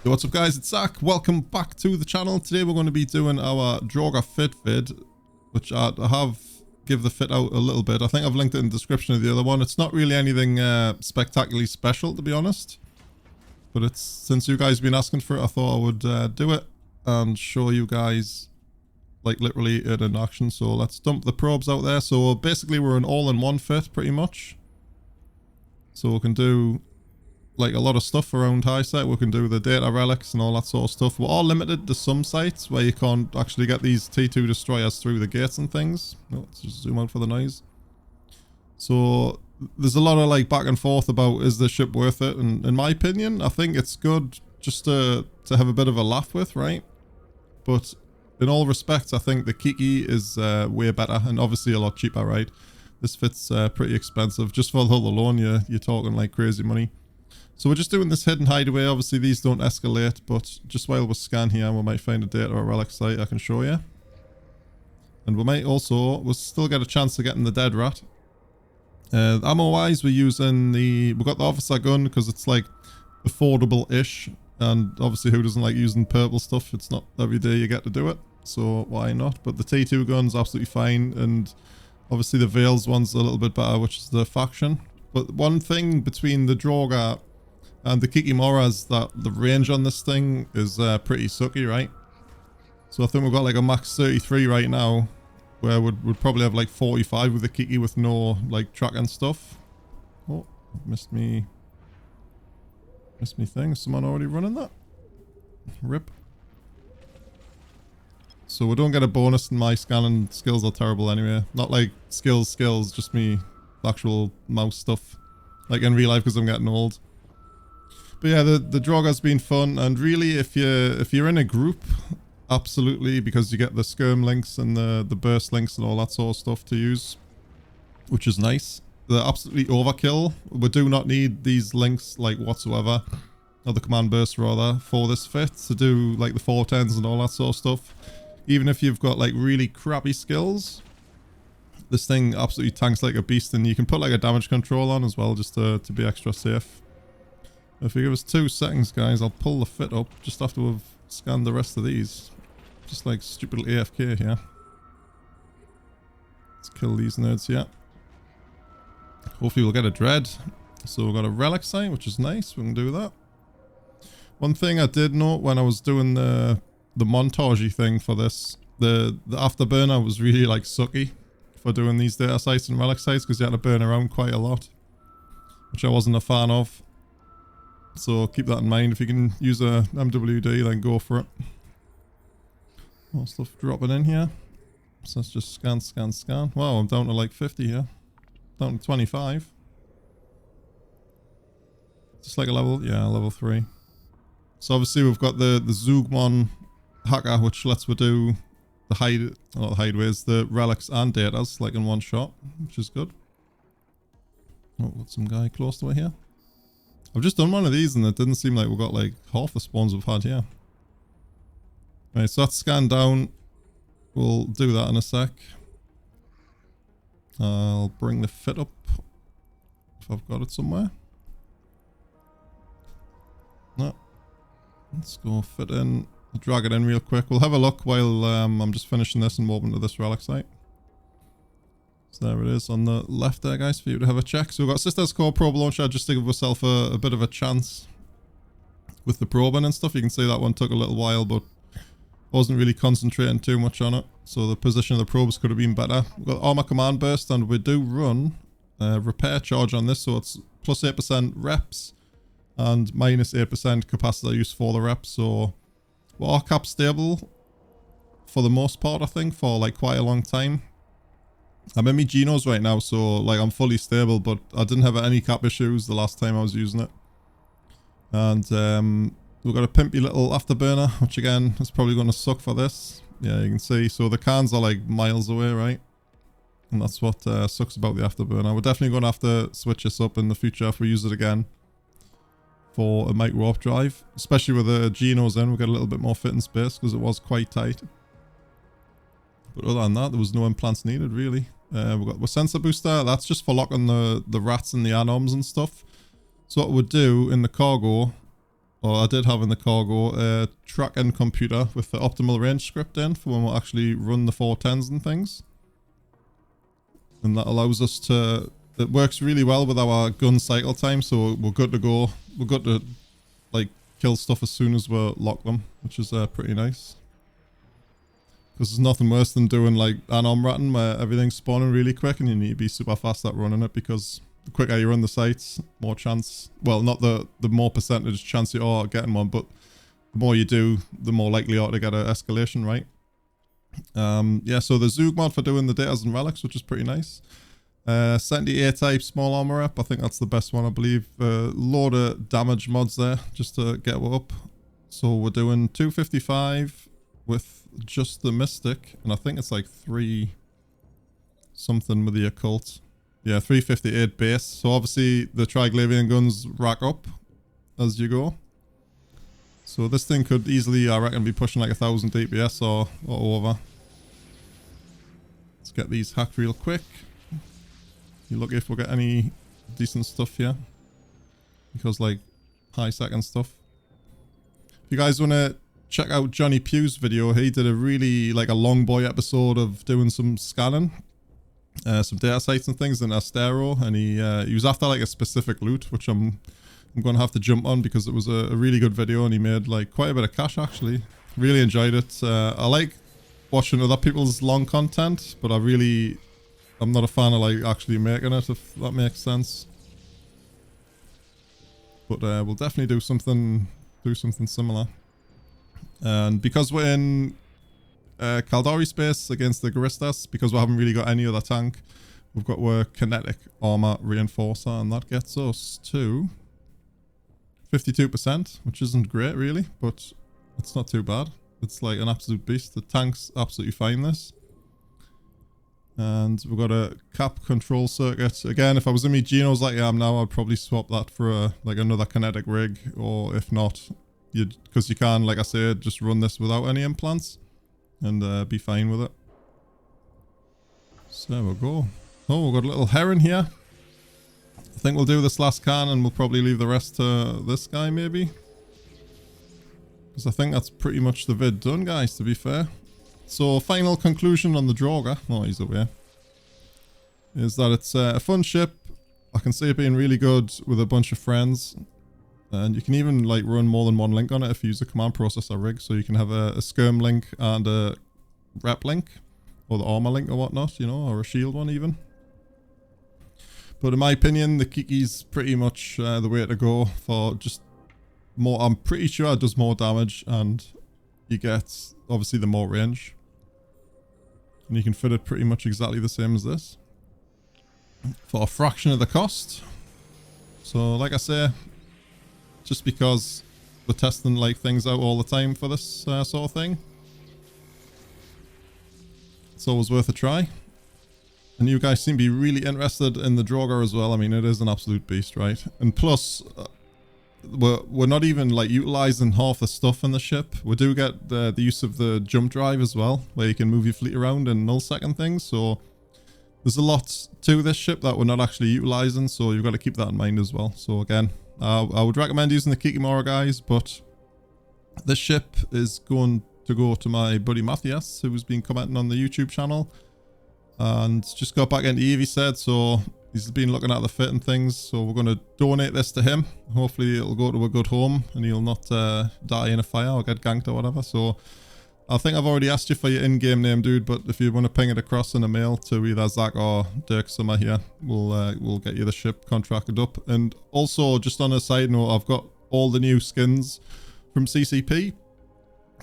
Yo, what's up guys, it's Zach. Welcome back to the channel. Today we're going to be doing our Draugur fit vid, which I have give the fit out a little bit. I think I've linked it in the description of the other one. It's not really anything spectacularly special, to be honest, but it's since you guys have been asking for it, I thought I would do it and show you guys like literally it in action. So let's dump the probes out there. So basically we're an all-in-one fit pretty much, so we can do like a lot of stuff around high site. We can do the data relics and all that sort of stuff. We're all limited to some sites where you can't actually get these T2 destroyers through the gates and things. Oh, let's just zoom out for the noise. So there's a lot of like back and forth about is the ship worth it, and in my opinion I think it's good just to have a bit of a laugh with, right? But in all respects I think the kiki is way better and obviously a lot cheaper, right? This fit's pretty expensive. Just for the hull alone you're talking like crazy money. So we're just doing this hidden hideaway. Obviously these don't escalate, but just while we scan here we might find a data or relic site I can show you. And we might also, we'll still get a chance of getting the dead rat. Ammo wise we're using we got the officer gun because it's like affordable-ish, and obviously who doesn't like using purple stuff? It's not every day you get to do it, so why not? But the T2 gun's absolutely fine, and obviously the Veils one's a little bit better, which is the faction. But one thing between the Draugur and the Kikimora is that the range on this thing is pretty sucky, right? So I think we've got like a max 33 right now, where we'd probably have like 45 with the Kiki with no like tracking stuff. Oh, missed me thing. Is someone already running that? Rip. So we don't get a bonus, and my scanning skills are terrible anyway. Not like skills, just me actual mouse stuff. Like in real life because I'm getting old. But yeah, the Draugur's been fun, and really if you're in a group, absolutely, because you get the skirm links and the burst links and all that sort of stuff to use, which is nice. They're absolutely overkill. We do not need these links like whatsoever, or the command burst rather, for this fit to do like the 410s and all that sort of stuff. Even if you've got like really crappy skills, this thing absolutely tanks like a beast, and you can put like a damage control on as well just to be extra safe. If you give us 2 seconds guys, I'll pull the fit up just after we've scanned the rest of these. Just like stupid AFK here. Let's kill these nerds here. Hopefully we'll get a dread. So we've got a relic site, which is nice. We can do that. One thing I did note when I was doing the montagey thing for this, the Afterburner was really like sucky for doing these data sites and relic sites, because you had to burn around quite a lot, which I wasn't a fan of. So keep that in mind. If you can use a MWD, then go for it. More stuff dropping in here. So let's just scan. Wow, I'm down to like 50 here. Down to 25. Just like a level, yeah, level 3. So obviously we've got the Zeugma hacker, which lets we do the not the hideaways, the relics and datas like in one shot, which is good. Oh, got some guy close to it here. I've just done one of these and it didn't seem like we got like half the spawns we've had here. Right, so that's scanned down. We'll do that in a sec. I'll bring the fit up if I've got it somewhere. No. Let's go fit in. I'll drag it in real quick. We'll have a look while I'm just finishing this and moving to this relic site. So there it is on the left there, guys, for you to have a check. So we've got Sister's Core probe launcher just to give myself a bit of a chance with the probing and stuff. You can see that one took a little while, but I wasn't really concentrating too much on it. So the position of the probes could have been better. We've got armor command burst, and we do run repair charge on this. So it's plus 8% reps and minus 8% capacitor use for the reps. So we're all cap stable for the most part, I think, for like quite a long time. I'm in my Genos right now, so like I'm fully stable, but I didn't have any cap issues the last time I was using it. And we've got a pimpy little Afterburner, which again is probably going to suck for this. Yeah, you can see. So the cans are like miles away, right? And that's what sucks about the Afterburner. We're definitely going to have to switch this up in the future if we use it again for a micro warp drive, especially with the Genos in. We'll get a little bit more fitting space because it was quite tight. But other than that, there was no implants needed really. We've got the sensor booster. That's just for locking the rats and the anoms and stuff. So what we'd do in the cargo or I did have in the cargo, a track-in computer with the optimal range script in for when we actually run the 410s and things. And that allows us to, it works really well with our gun cycle time, so we're good to go. We're good to like kill stuff as soon as we lock them, which is pretty nice. Because there's nothing worse than doing like an on-ratting where everything's spawning really quick and you need to be super fast at running it, because the quicker you run the sites, more chance, well, not the more percentage chance you are getting one, but the more you do, the more likely you are to get an escalation, right? Yeah, so the Zeugma for doing the datas and relics, which is pretty nice. Centii A-type small armor up, I think that's the best one, I believe. Load of damage mods there, just to get it up. So we're doing 255 with just the Mystic, and I think it's like 3 something with the Occult. Yeah, 358 base. So obviously the Triglavian guns rack up as you go. So this thing could easily, I reckon, be pushing like 1000 DPS or over. Let's get these hacked real quick. You look if we get any decent stuff here, because like high second stuff. If you guys want to check out JonnyPew's video, he did a really like a longboi episode of doing some scanning, some data sites and things in Astero, and he was after like a specific loot, which I'm gonna have to jump on because it was a really good video and he made like quite a bit of cash actually. Really enjoyed it. I like watching other people's long content, but I'm not a fan of like actually making it, if that makes sense. But we'll definitely do something similar. And because we're in Caldari space against the Garistas, because we haven't really got any other tank, we've got our Kinetic armor reinforcer, and that gets us to 52%, which isn't great really, but it's not too bad. It's like an absolute beast. The tank's absolutely fine this. And we've got a cap control circuit. Again, if I was in me Genos like I am now, I'd probably swap that for like another Kinetic rig, or if not, because you can, like I said, just run this without any implants and be fine with it. So there we go. Oh, we've got a little heron here. I think we'll do this last can and we'll probably leave the rest to this guy maybe. Because I think that's pretty much the vid done, guys, to be fair. So final conclusion on the Draugur, oh he's away, is that it's a fun ship. I can see it being really good with a bunch of friends. And you can even like run more than one link on it if you use a command processor rig. So you can have a skirm link and a rep link, or the armor link or whatnot, you know, or a shield one even. But in my opinion, the kiki's pretty much the way to go for just more. I'm pretty sure it does more damage and you get obviously the more range. And you can fit it pretty much exactly the same as this for a fraction of the cost. So like I say, just because we're testing like things out all the time for this sort of thing, it's always worth a try. And you guys seem to be really interested in the Draugur as well. I mean, it is an absolute beast, right? And plus, we're not even like utilizing half the stuff in the ship. We do get the use of the jump drive as well, where you can move your fleet around and null-second things. So there's a lot to this ship that we're not actually utilizing, so you've got to keep that in mind as well. So again, I would recommend using the Kikimora, guys, but this ship is going to go to my buddy Matthias, who's been commenting on the YouTube channel and just got back into Eve, he said, so he's been looking at the fit and things, so we're going to donate this to him. Hopefully it'll go to a good home and he'll not die in a fire or get ganked or whatever. So I think I've already asked you for your in-game name, dude, but if you want to ping it across in a mail to either zaqq or Dirk Summer here, we'll get you the ship contracted up. And also, just on a side note, I've got all the new skins from CCP.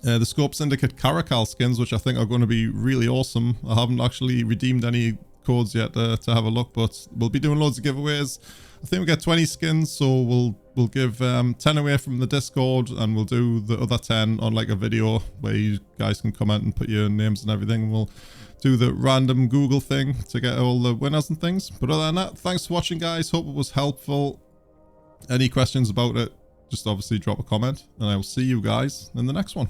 The Scope Syndicate Caracal skins, which I think are going to be really awesome. I haven't actually redeemed any codes yet to have a look, but we'll be doing loads of giveaways. I think we get 20 skins, so we'll give 10 away from the Discord, and we'll do the other 10 on like a video where you guys can comment and put your names and everything. We'll do the random Google thing to get all the winners and things. But other than that, thanks for watching, guys. Hope it was helpful. Any questions about it, just obviously drop a comment, and I will see you guys in the next one.